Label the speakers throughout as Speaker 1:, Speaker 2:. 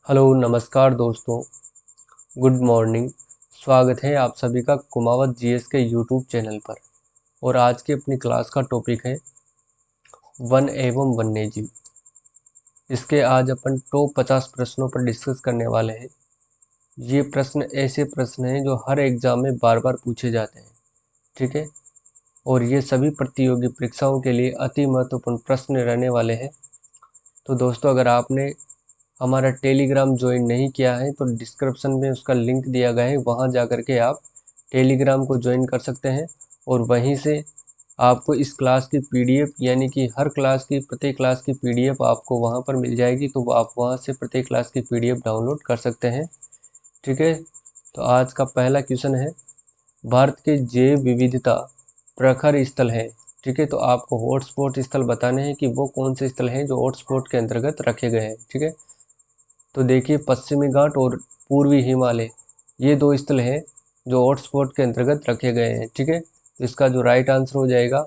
Speaker 1: Hello नमस्कार दोस्तों, good morning. स्वागत है आप सभी का कुमावत जीएस के यूट्यूब चैनल पर। और आज की अपनी क्लास का टॉपिक है वन एवं वन्यजीव। इसके आज अपन टॉप 50 प्रश्नों पर डिस्कस करने वाले हैं। ये प्रश्न ऐसे प्रश्न हैं जो हर एग्जाम में बार बार पूछे जाते हैं, ठीक है। और ये सभी प्रतियोगी परीक्षाओं के लिए अति महत्वपूर्ण प्रश्न रहने वाले हैं। तो दोस्तों, अगर आपने हमारा टेलीग्राम ज्वाइन नहीं किया है तो डिस्क्रिप्शन में उसका लिंक दिया गया है, वहां जाकर के आप टेलीग्राम को ज्वाइन कर सकते हैं। और वहीं से आपको इस क्लास की पीडीएफ, यानी कि हर क्लास की, प्रत्येक क्लास की पीडीएफ आपको वहां पर मिल जाएगी। तो आप वहां से प्रत्येक क्लास की पीडीएफ डाउनलोड कर सकते हैं, ठीक है। तो आज का पहला क्वेश्चन है, भारत के जैव विविधता प्रखर स्थल है, ठीक है। तो आपको हॉटस्पॉट स्थल बताने हैं कि वो कौन से स्थल हैं जो हॉटस्पॉट के अंतर्गत रखे गए हैं, ठीक है। तो देखिए, पश्चिमी घाट और पूर्वी हिमालय, ये दो स्थल हैं जो हॉटस्पॉट के अंतर्गत रखे गए हैं, ठीक है। तो इसका जो राइट आंसर हो जाएगा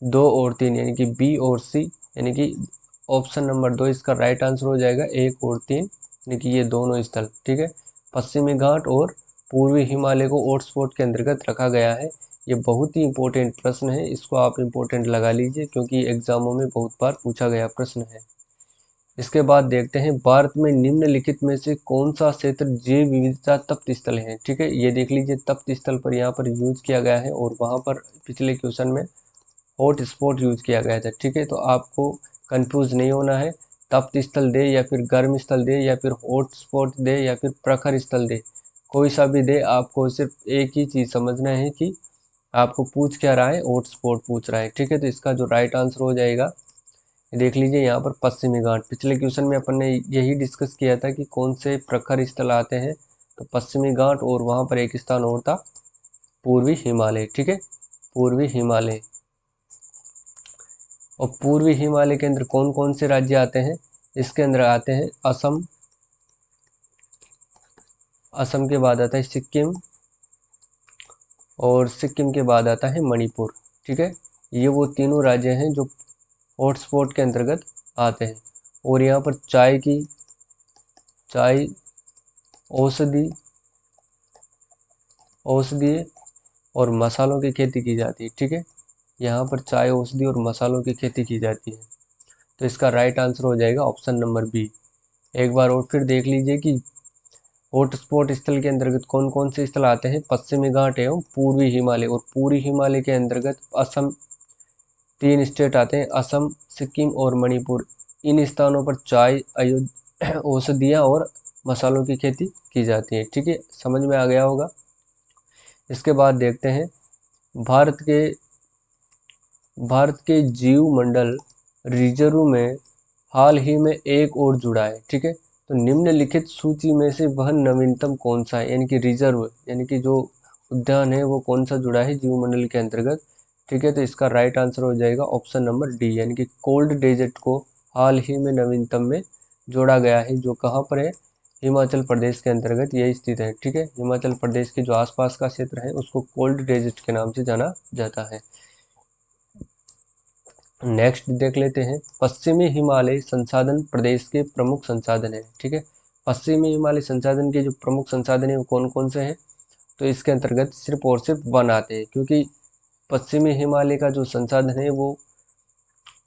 Speaker 1: 2 और 3, यानी कि बी और सी, यानी कि ऑप्शन नंबर 2 इसका राइट आंसर हो जाएगा, 1 और 3, यानी कि ये दोनों स्थल, ठीक है। पश्चिमी घाट और पूर्वी हिमालय को हॉटस्पॉट के अंतर्गत रखा गया है। ये बहुत ही इंपॉर्टेंट प्रश्न है, इसको आप इंपॉर्टेंट लगा लीजिए क्योंकि एग्जामों में बहुत बार पूछा गया प्रश्न है। इसके बाद देखते हैं, भारत में निम्नलिखित में से कौन सा क्षेत्र जैव विविधता तप्त स्थल है, ठीक है। ये देख लीजिए, तप्त स्थल पर यहाँ पर यूज किया गया है और वहां पर पिछले क्वेश्चन में हॉट स्पॉट यूज किया गया था, ठीक है। तो आपको कंफ्यूज नहीं होना है, तप्त स्थल दे या फिर गर्म स्थल दे या फिर हॉट स्पॉट दे या फिर प्रखर स्थल दे, कोई सा भी दे, आपको सिर्फ एक ही चीज समझना है कि आपको पूछ क्या रहा है, हॉट स्पॉट पूछ रहा है, ठीक है। तो इसका जो राइट आंसर हो जाएगा, देख लीजिए यहाँ पर पश्चिमी घाट। पिछले क्वेश्चन में अपन ने यही डिस्कस किया था कि कौन से प्रखर स्थल आते हैं, तो पश्चिमी घाट, और वहां पर एक स्थान और था, पूर्वी हिमालय, ठीक है, पूर्वी हिमालय। और पूर्वी हिमालय के अंदर कौन कौन से राज्य आते हैं, इसके अंदर आते हैं असम, असम के बाद आता है सिक्किम, और सिक्किम के बाद आता है मणिपुर, ठीक है। ये वो तीनों राज्य हैं जो हॉटस्पॉट के अंतर्गत आते हैं। और यहाँ पर चाय औषधि औषधीय और मसालों की खेती की जाती है, ठीक है। यहाँ पर चाय, औषधि और मसालों की खेती की जाती है। तो इसका राइट आंसर हो जाएगा ऑप्शन नंबर बी। एक बार और फिर देख लीजिए कि हॉटस्पॉट स्थल के अंतर्गत कौन कौन से स्थल आते हैं, पश्चिमी घाट एवं पूर्वी हिमालय। और पूर्वी हिमालय के अंतर्गत असम, 3 स्टेट आते हैं, असम, सिक्किम और मणिपुर। इन स्थानों पर चाय, औषधियाँ और मसालों की खेती की जाती है, ठीक है। समझ में आ गया होगा। इसके बाद देखते हैं, भारत के भारत के जीव मंडल रिजर्व में हाल ही में एक और जुड़ा है, ठीक है। तो निम्नलिखित सूची में से वह नवीनतम कौन सा है, यानी कि रिजर्व, यानी कि जो उद्यान है वो कौन सा जुड़ा है जीव मंडल के अंतर्गत, ठीक है। तो इसका राइट आंसर हो जाएगा ऑप्शन नंबर डी, यानी कि कोल्ड डेजर्ट को हाल ही में नवीनतम में जोड़ा गया है, जो कहाँ पर है, हिमाचल प्रदेश के अंतर्गत यही स्थित है, ठीक है। हिमाचल प्रदेश के जो आसपास का क्षेत्र है उसको कोल्ड डेजर्ट के नाम से जाना जाता है। नेक्स्ट देख लेते हैं, पश्चिमी हिमालय संसाधन प्रदेश के प्रमुख संसाधन है, ठीक है। पश्चिमी हिमालय संसाधन के जो प्रमुख संसाधन है वो कौन कौन से हैं, तो इसके अंतर्गत सिर्फ और सिर्फ वन आते हैं, क्योंकि पश्चिमी हिमालय का जो संसाधन है वो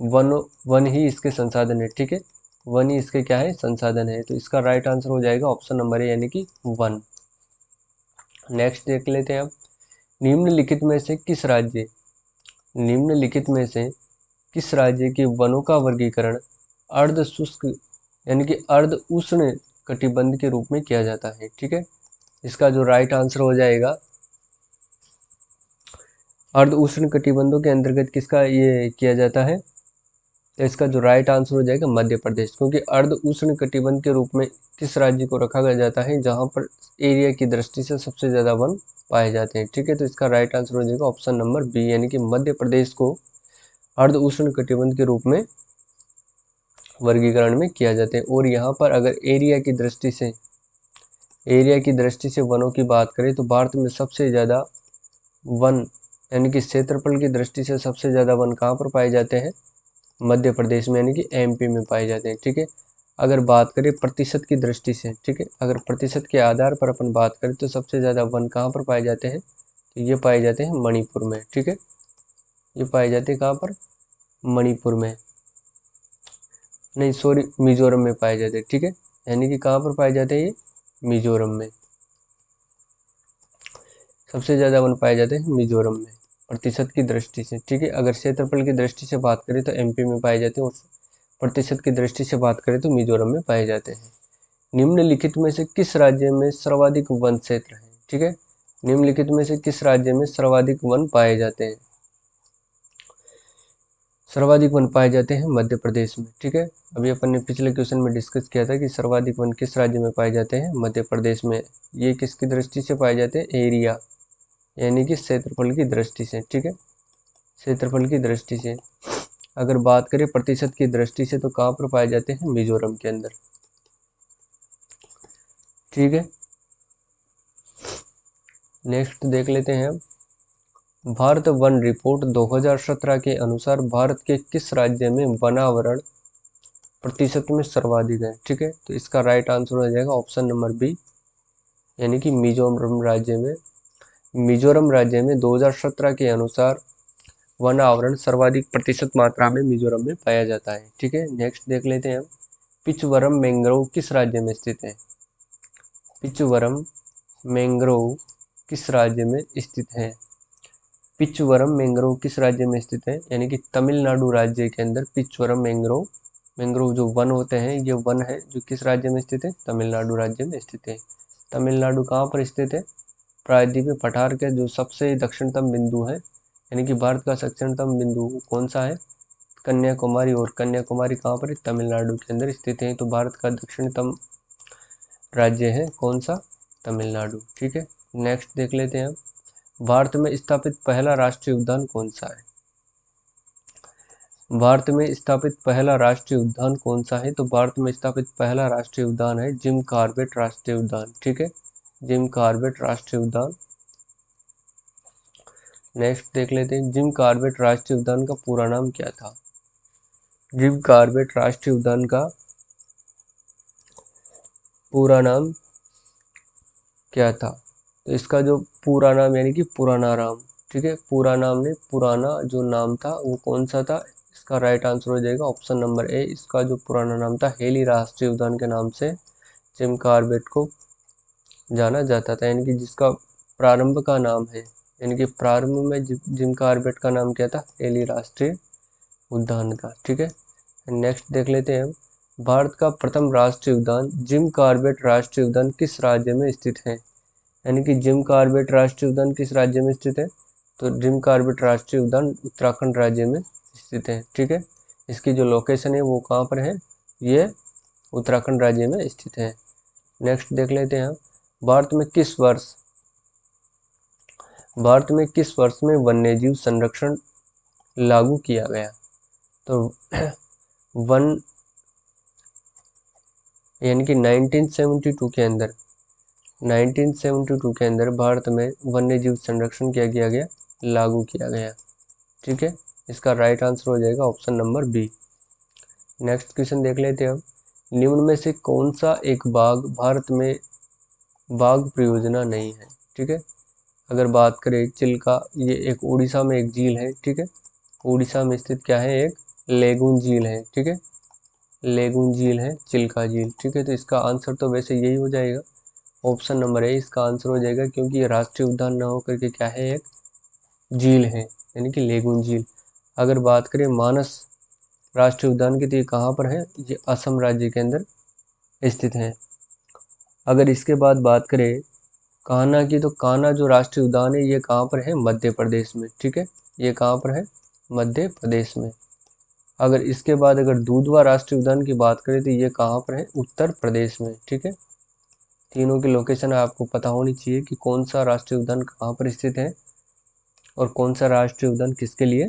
Speaker 1: वन वन ही इसके संसाधन है, ठीक है। वन ही इसके क्या है, संसाधन है। तो इसका राइट आंसर हो जाएगा ऑप्शन नंबर ए, यानी कि वन। नेक्स्ट देख लेते हैं अब, निम्नलिखित में से किस राज्य निम्नलिखित में से किस राज्य के वनों का वर्गीकरण अर्ध शुष्क, यानी कि अर्ध उष्ण कटिबंध के रूप में किया जाता है, ठीक है। इसका जो राइट आंसर हो जाएगा, अर्ध उष्ण कटिबंधों के अंतर्गत किसका ये किया जाता है, तो इसका जो राइट आंसर हो जाएगा मध्य प्रदेश, क्योंकि अर्ध उष्ण कटिबंध के रूप में किस राज्य को रखा जाता है जहां पर एरिया की दृष्टि से सबसे ज्यादा वन पाए जाते हैं, ठीक है। तो इसका राइट आंसर हो जाएगा ऑप्शन नंबर बी, यानी कि मध्य प्रदेश को अर्ध उष्ण कटिबंध के रूप में वर्गीकरण में किया जाता है। और यहाँ पर अगर एरिया की दृष्टि से वनों की बात करें तो भारत में सबसे ज्यादा वन, यानी कि क्षेत्रफल की दृष्टि से सबसे ज्यादा वन कहाँ पर पाए जाते हैं, मध्य प्रदेश में, यानी कि एमपी में पाए जाते हैं, ठीक है। अगर बात करें प्रतिशत की दृष्टि से, ठीक है, अगर प्रतिशत के आधार पर अपन बात करें तो सबसे ज़्यादा वन कहाँ पर पाए जाते हैं, तो ये पाए जाते हैं मणिपुर में, ठीक है, ये पाए जाते हैं कहाँ पर, मणिपुर में, नहीं सॉरी मिजोरम में पाए जाते हैं, ठीक है, यानी कि कहाँ पर पाए जाते हैं, ये मिजोरम में सबसे ज़्यादा वन पाए जाते हैं, मिजोरम में प्रतिशत की दृष्टि से, ठीक है। अगर क्षेत्रफल की दृष्टि से बात करें तो एमपी में पाए जाते हैं और प्रतिशत की दृष्टि से बात करें तो मिजोरम में पाए जाते हैं। निम्नलिखित में से किस राज्य में सर्वाधिक वन क्षेत्र है, ठीक है, निम्नलिखित में से किस राज्य में सर्वाधिक वन पाए जाते हैं, सर्वाधिक वन पाए जाते हैं मध्य प्रदेश में, ठीक है। अभी अपन ने पिछले क्वेश्चन में डिस्कस किया था कि सर्वाधिक वन किस राज्य में पाए जाते हैं, मध्य प्रदेश में। ये किसकी दृष्टि से पाए जाते हैं, एरिया यानी कि क्षेत्रफल की दृष्टि से, ठीक है, क्षेत्रफल की दृष्टि से। अगर बात करें प्रतिशत की दृष्टि से तो कहाँ पर पाए जाते हैं, मिजोरम के अंदर, ठीक है। नेक्स्ट देख लेते हैं अब, भारत वन रिपोर्ट 2017 के अनुसार भारत के किस राज्य में वनावरण प्रतिशत में सर्वाधिक है, ठीक है, तो इसका राइट आंसर हो जाएगा ऑप्शन नंबर बी, यानी कि मिजोरम राज्य में। मिजोरम राज्य में 2017 के अनुसार वन आवरण सर्वाधिक प्रतिशत मात्रा में मिजोरम में पाया जाता है, ठीक है। नेक्स्ट देख लेते हैं हम, पिचवरम मैंग्रोव किस राज्य में स्थित है, पिचवरम मैंग्रोव किस राज्य में स्थित है, पिचवरम मैंग्रोव किस राज्य में स्थित है, यानी कि तमिलनाडु राज्य के अंदर पिचवरम मैंग्रोव, मैंग्रोव जो वन होते हैं ये वन है जो किस राज्य में स्थित है, तमिलनाडु राज्य में स्थित है। तमिलनाडु कहाँ पर स्थित है, प्रायद्वीपीय पठार के जो सबसे दक्षिणतम बिंदु है, यानी कि भारत का दक्षिणतम बिंदु कौन सा है, कन्याकुमारी, और कन्याकुमारी कहाँ पर है, तमिलनाडु के अंदर स्थित है। तो भारत का दक्षिणतम राज्य है कौन सा, तमिलनाडु, ठीक है। नेक्स्ट देख लेते हैं, भारत में स्थापित पहला राष्ट्रीय उद्यान कौन सा है, भारत में स्थापित पहला राष्ट्रीय उद्यान कौन सा है, तो भारत में स्थापित पहला राष्ट्रीय उद्यान है जिम कॉर्बेट राष्ट्रीय उद्यान, ठीक है, जिम कॉर्बेट राष्ट्रीय उद्यान। नेक्स्ट देख लेते हैं, जिम कॉर्बेट राष्ट्रीय उद्यान का पूरा नाम क्या था, जिम कॉर्बेट राष्ट्रीय उद्यान का पूरा नाम क्या था, तो इसका जो पूरा नाम यानी कि पुराना राम, ठीक है, पूरा नाम ने पुराना जो नाम था वो कौन सा था, इसका राइट आंसर हो जाएगा ऑप्शन नंबर ए, इसका जो पुराना नाम था हेली राष्ट्रीय उद्यान के नाम से जिम कॉर्बेट को जाना जाता था, यानी कि जिसका प्रारंभ का नाम है, यानी कि प्रारंभ में जिम कॉर्बेट का नाम क्या था, हेली राष्ट्रीय उद्यान का, ठीक है। नेक्स्ट देख लेते हैं, भारत का प्रथम राष्ट्रीय उद्यान जिम कॉर्बेट राष्ट्रीय उद्यान किस राज्य में स्थित है, यानी कि जिम कॉर्बेट राष्ट्रीय उद्यान किस राज्य में स्थित है, तो जिम कॉर्बेट राष्ट्रीय उद्यान उत्तराखंड राज्य में स्थित है, ठीक है। इसकी जो लोकेशन है वो कहाँ पर है, ये उत्तराखंड राज्य में स्थित है। नेक्स्ट देख लेते हैं, भारत में किस वर्ष में वन्यजीव संरक्षण लागू किया गया, तो वन यानी कि 1972 के अंदर 1972 के अंदर भारत में वन्यजीव संरक्षण क्या किया गया, लागू किया गया, ठीक है। इसका राइट आंसर हो जाएगा option number B. Next question देख लेते हैं हम, निम्न में से कौन सा एक बाघ भारत में बाघ परियोजना नहीं है, ठीक है। अगर बात करें चिल्का, ये एक उड़ीसा में एक झील है, ठीक है, उड़ीसा में स्थित क्या है, एक लेगून झील है, ठीक है, लेगून झील है, चिल्का झील, ठीक है। तो इसका आंसर तो वैसे यही हो जाएगा ऑप्शन नंबर ए, इसका आंसर हो जाएगा, क्योंकि ये राष्ट्रीय उद्यान ना होकर के क्या है, एक झील है, यानी कि लेगून झील। अगर बात करें मानस राष्ट्रीय उद्यान की तो ये कहाँ पर है, ये असम राज्य के अंदर स्थित है। अगर इसके बाद बात करें कान्हा की, तो कान्हा जो राष्ट्रीय उद्यान है ये कहाँ पर है, मध्य प्रदेश में, ठीक है, ये कहाँ पर है, मध्य प्रदेश में। अगर इसके बाद अगर दुधवा राष्ट्रीय उद्यान की बात करें तो ये कहाँ पर है, उत्तर प्रदेश में, ठीक है। तीनों की लोकेशन आपको पता होनी चाहिए कि कौन सा राष्ट्रीय उद्यान कहाँ पर स्थित है और कौन सा राष्ट्रीय उद्यान किसके लिए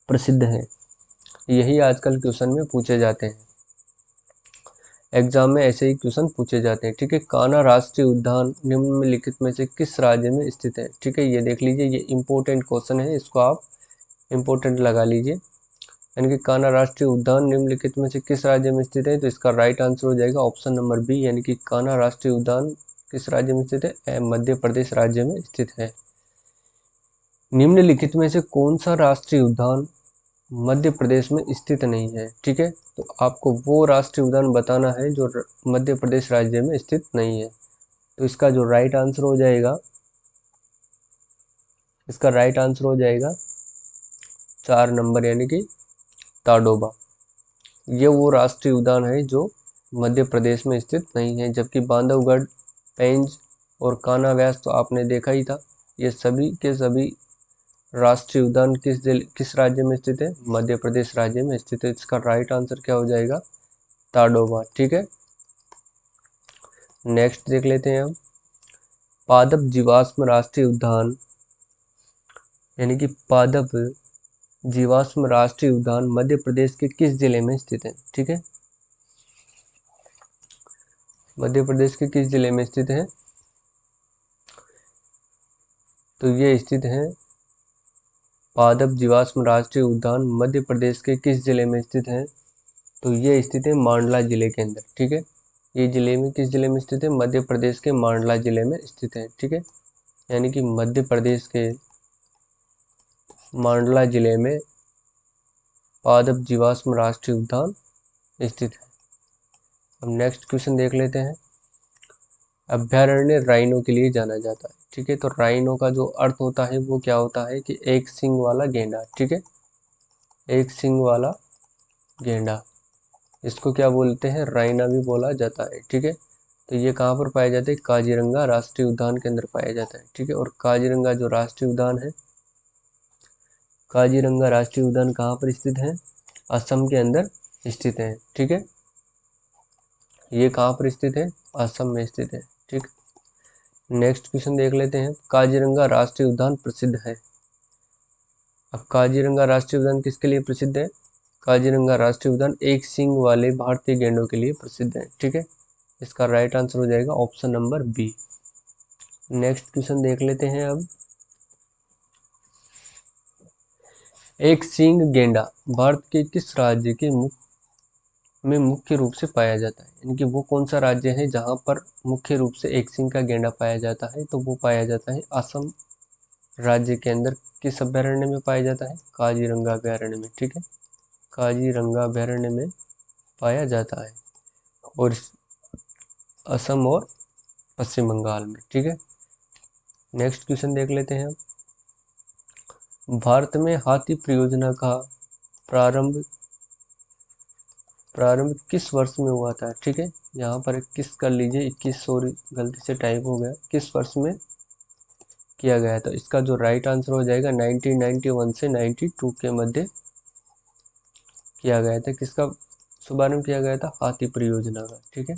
Speaker 1: प्रसिद्ध है, यही आजकल क्वेश्चन में पूछे जाते हैं, एग्जाम में ऐसे ही क्वेश्चन पूछे जाते हैं, ठीक है। कान्हा राष्ट्रीय उद्यान निम्नलिखित में से किस राज्य में स्थित है, ठीक है, ये देख लीजिए, ये इंपॉर्टेंट क्वेश्चन है, इसको आप इंपॉर्टेंट लगा लीजिए। यानी कि कान्हा राष्ट्रीय उद्यान निम्नलिखित में से किस राज्य में स्थित है? तो इसका राइट आंसर हो जाएगा ऑप्शन नंबर बी, यानी कि कान्हा राष्ट्रीय उद्यान किस राज्य में स्थित है? मध्य प्रदेश राज्य में स्थित है। निम्नलिखित में से कौन सा राष्ट्रीय उद्यान मध्य प्रदेश में स्थित नहीं है? ठीक है, तो आपको वो राष्ट्रीय उद्यान बताना है जो मध्य प्रदेश राज्य में स्थित नहीं है। तो इसका जो राइट आंसर हो जाएगा, इसका राइट आंसर हो जाएगा 4 नंबर, यानी कि ताडोबा। ये वो राष्ट्रीय उद्यान है जो मध्य प्रदेश में स्थित नहीं है। जबकि बांधवगढ़, पेंच और कान्हा व्यास तो आपने देखा ही था। ये सभी के सभी राष्ट्रीय उद्यान किस राज्य में स्थित है? मध्य प्रदेश राज्य में स्थित है। इसका राइट आंसर क्या हो जाएगा? ताडोबा। ठीक है, नेक्स्ट देख लेते हैं हम। पादप जीवाश्म राष्ट्रीय उद्यान, यानी कि पादप जीवाश्म राष्ट्रीय उद्यान मध्य प्रदेश के किस जिले में स्थित है? ठीक है, मध्य प्रदेश के किस जिले में स्थित है? तो ये स्थित है, पादप जीवाश्म राष्ट्रीय उद्यान मध्य प्रदेश के किस जिले में स्थित है? तो ये स्थित है मांडला जिले के अंदर। ठीक है, ये जिले में किस जिले में स्थित है? मध्य प्रदेश के मांडला जिले में स्थित है। ठीक है, यानी कि मध्य प्रदेश के मांडला जिले में पादप जीवाश्म राष्ट्रीय उद्यान स्थित है। अब नेक्स्ट क्वेश्चन देख लेते हैं। अभ्यारण्य राइनो के लिए जाना जाता है। ठीक है, तो राइनो का जो अर्थ होता है वो क्या होता है कि एक सींग वाला गेंडा। ठीक है, एक सींग वाला गेंडा, इसको क्या बोलते हैं? राइना भी बोला जाता है। ठीक है, तो ये कहाँ पर पाया जाता है? काजीरंगा राष्ट्रीय उद्यान के अंदर पाया जाता है। ठीक है, और काजीरंगा जो राष्ट्रीय उद्यान है, काजीरंगा राष्ट्रीय उद्यान कहाँ पर स्थित है? असम के अंदर स्थित है। ठीक है, ये कहाँ पर स्थित है? असम में स्थित है। ठीक, नेक्स्ट क्वेश्चन देख लेते हैं। काजीरंगा राष्ट्रीय उद्यान प्रसिद्ध है। अब काजीरंगा राष्ट्रीय उद्यान किसके लिए प्रसिद्ध है? काजीरंगा राष्ट्रीय उद्यान एक सींग वाले भारतीय गैंडों के लिए प्रसिद्ध है। ठीक है, इसका राइट आंसर हो जाएगा option number B. Next question देख लेते हैं अब। एक सींग गेंडा भारत के किस राज्य के में मुख्य रूप से पाया जाता है? यानी कि वो कौन सा राज्य है जहां पर मुख्य रूप से एक सींग का गेंडा पाया जाता है? तो वो पाया जाता है असम राज्य के अंदर। किस अभ्यारण्य में पाया जाता है? काजीरंगा अभ्यारण्य में। ठीक है, काजीरंगा अभ्यारण्य में पाया जाता है, और असम और पश्चिम बंगाल में। ठीक है, नेक्स्ट क्वेश्चन देख लेते हैं। भारत में हाथी परियोजना का प्रारंभ प्रारंभ किस वर्ष में हुआ था? ठीक है, यहाँ पर 21 कर लीजिए, 21 सॉरी गलती से टाइप हो गया, किस वर्ष में किया गया? तो इसका जो राइट आंसर हो जाएगा 1991 से 92 के मध्य किया गया था। किसका शुभारंभ किया गया था? हाथी परियोजना का। ठीक है,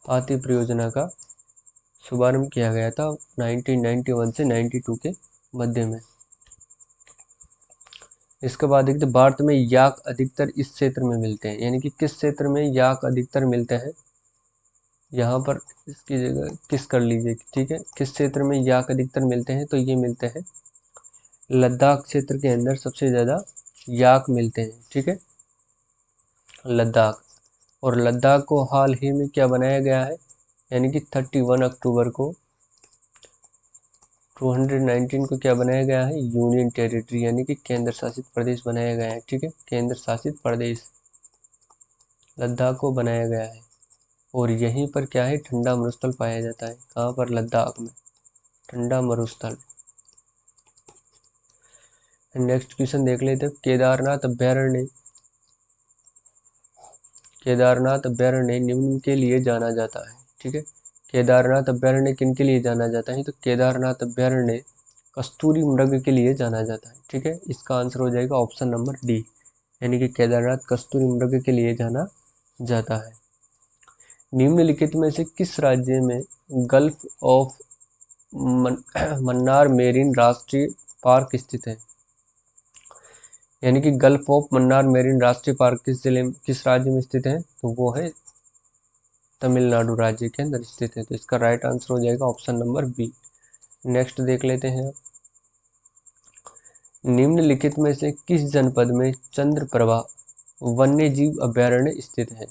Speaker 1: हाथी परियोजना का शुभारंभ किया गया था 1991 से 92 के मध्य में। इसके बाद देखते भारत में याक अधिकतर इस क्षेत्र में मिलते हैं, यानी कि किस क्षेत्र में याक अधिकतर मिलते हैं? यहाँ पर इसकी जगह किस कर लीजिए। ठीक है, किस क्षेत्र में याक अधिकतर मिलते हैं? तो ये मिलते हैं लद्दाख क्षेत्र के अंदर सबसे ज्यादा याक मिलते हैं। ठीक है, लद्दाख, और लद्दाख को हाल ही में क्या बनाया गया है? यानी कि 31 अक्टूबर को 219 को क्या बनाया गया है? यूनियन टेरिटरी, यानी कि केंद्र शासित प्रदेश बनाया गया है। ठीक है, केंद्र शासित प्रदेश लद्दाख को बनाया गया है, और यहीं पर क्या है? ठंडा मरुस्थल पाया जाता है। कहाँ पर? लद्दाख में ठंडा मरुस्थल। नेक्स्ट क्वेश्चन देख लेते हैं। केदारनाथ अभ्यारण्य निम्न के लिए जाना जाता है। ठीक है, केदारनाथ अभ्यारण्य किन के लिए जाना जाता है? तो केदारनाथ अभ्यारण्य कस्तूरी मृग के लिए जाना जाता है। ठीक है, इसका आंसर हो जाएगा ऑप्शन नंबर डी, यानी कि केदारनाथ कस्तूरी मृग के लिए जाना जाता है। निम्नलिखित में से किस राज्य में गल्फ ऑफ मन्नार मेरीन राष्ट्रीय पार्क स्थित है? यानी कि गल्फ ऑफ मन्नार मेरीन राष्ट्रीय पार्क किस राज्य में स्थित है? तो वो है तमिलनाडु राज्य के अंदर स्थित है। तो इसका राइट आंसर हो जाएगा ऑप्शन नंबर बी। नेक्स्ट देख लेते हैं। निम्नलिखित में से किस जनपद में चंद्रप्रभा वन्यजीव अभयारण्य स्थित है?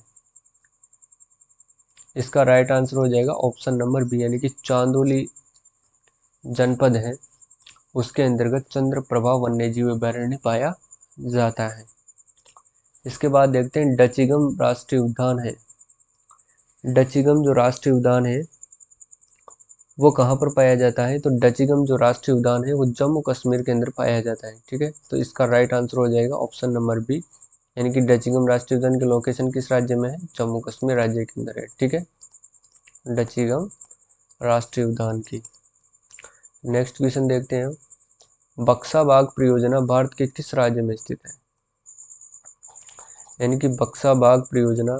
Speaker 1: इसका राइट आंसर हो जाएगा ऑप्शन नंबर बी, यानी कि चांदोली जनपद है, उसके अंतर्गत चंद्रप्रभा वन्यजीव अभयारण्य पाया जाता है। इसके बाद देखते हैं डचिगम राष्ट्रीय उद्यान है। डचिगम जो राष्ट्रीय उद्यान है वो कहाँ पर पाया जाता है? तो डचिगम जो राष्ट्रीय उद्यान है वो जम्मू कश्मीर के अंदर पाया जाता है। ठीक है, तो इसका राइट आंसर हो जाएगा ऑप्शन नंबर बी, यानी कि डचिगम राष्ट्रीय उद्यान की लोकेशन किस राज्य में है? जम्मू कश्मीर राज्य के अंदर है। ठीक है, डचिगम राष्ट्रीय उद्यान की। नेक्स्ट क्वेश्चन देखते हैं, बक्सा बाग परियोजना भारत के किस राज्य में स्थित है? यानी कि बक्सा बाग परियोजना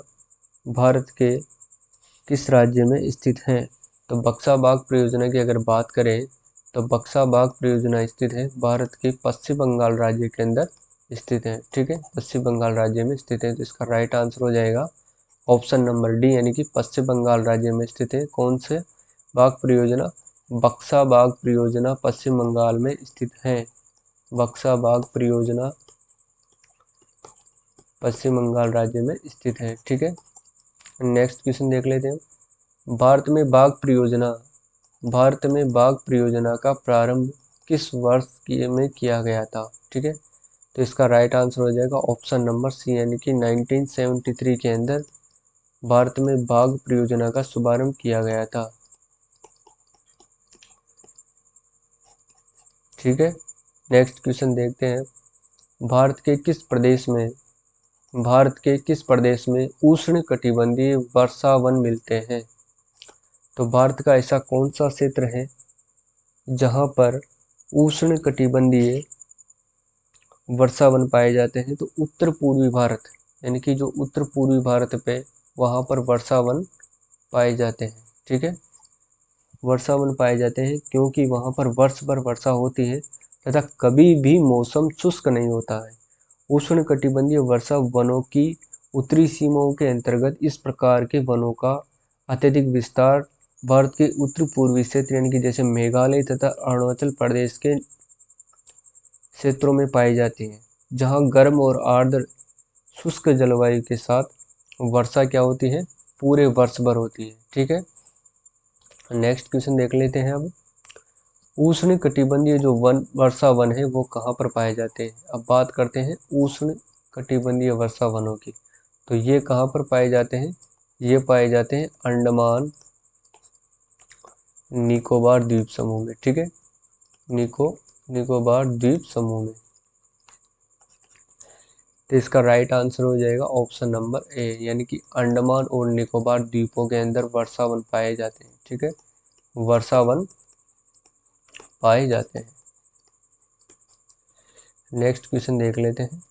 Speaker 1: भारत के किस राज्य में स्थित है? तो बक्सा बाग परियोजना की अगर बात करें तो बक्सा बाग परियोजना स्थित है भारत के पश्चिम बंगाल राज्य के अंदर स्थित है। ठीक है, पश्चिम बंगाल राज्य में स्थित है, तो इसका राइट आंसर हो जाएगा ऑप्शन नंबर डी, यानी कि पश्चिम बंगाल राज्य में स्थित है। कौन से बाग परियोजना? बक्सा बाग परियोजना पश्चिम बंगाल में स्थित है। बक्सा बाग परियोजना पश्चिम बंगाल राज्य में स्थित है। ठीक है, नेक्स्ट क्वेश्चन देख लेते हैं, भारत में बाघ परियोजना का प्रारंभ किस वर्ष में किया गया था? ठीक है, तो इसका राइट आंसर हो जाएगा ऑप्शन नंबर सी, यानी कि 1973 के अंदर भारत में बाघ परियोजना का शुभारंभ किया गया था। ठीक है, नेक्स्ट क्वेश्चन देखते हैं, भारत के किस प्रदेश में उष्ण कटिबंधीय वर्षावन मिलते हैं? तो भारत का ऐसा कौन सा क्षेत्र है जहां पर उष्ण कटिबंधीय वर्षावन पाए जाते हैं? तो उत्तर पूर्वी भारत, यानी कि जो उत्तर पूर्वी भारत पे वहां पर वर्षावन पाए जाते हैं। ठीक है, वर्षावन पाए जाते हैं क्योंकि वहां पर वर्ष भर वर्षा होती है तथा कभी भी मौसम शुष्क नहीं होता है। उष्ण कटिबंधीय वर्षा वनों की उत्तरी सीमाओं के अंतर्गत इस प्रकार के वनों का अत्यधिक विस्तार भारत के उत्तर पूर्वी क्षेत्र, यानी कि जैसे मेघालय तथा अरुणाचल प्रदेश के क्षेत्रों में पाई जाती है, जहां गर्म और आर्द्र शुष्क जलवायु के साथ वर्षा क्या होती है? पूरे वर्ष भर होती है। ठीक है, नेक्स्ट क्वेश्चन देख लेते हैं अब, उष्ण कटिबंधीय जो वर्षा वन है वो कहाँ पर पाए जाते हैं? अब बात करते हैं उष्ण कटिबंधीय वर्षा वनों की, तो ये कहाँ पर पाए जाते हैं? ये पाए जाते हैं अंडमान निकोबार द्वीप समूह में। ठीक है, निकोबार द्वीप समूह में। तो इसका राइट आंसर हो जाएगा ऑप्शन नंबर ए, यानी कि अंडमान और निकोबार द्वीपों के अंदर वर्षावन पाए जाते हैं। ठीक है, वर्षावन पाए जाते हैं। नेक्स्ट क्वेश्चन देख लेते हैं,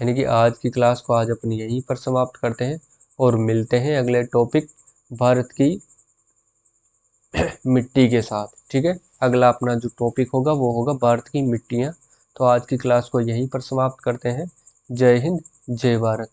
Speaker 1: यानी कि आज की क्लास को आज अपन यहीं पर समाप्त करते हैं और मिलते हैं अगले टॉपिक भारत की मिट्टी के साथ। ठीक है, अगला अपना जो टॉपिक होगा वो होगा भारत की मिट्टियाँ। तो आज की क्लास को यहीं पर समाप्त करते हैं। जय हिंद, जय भारत।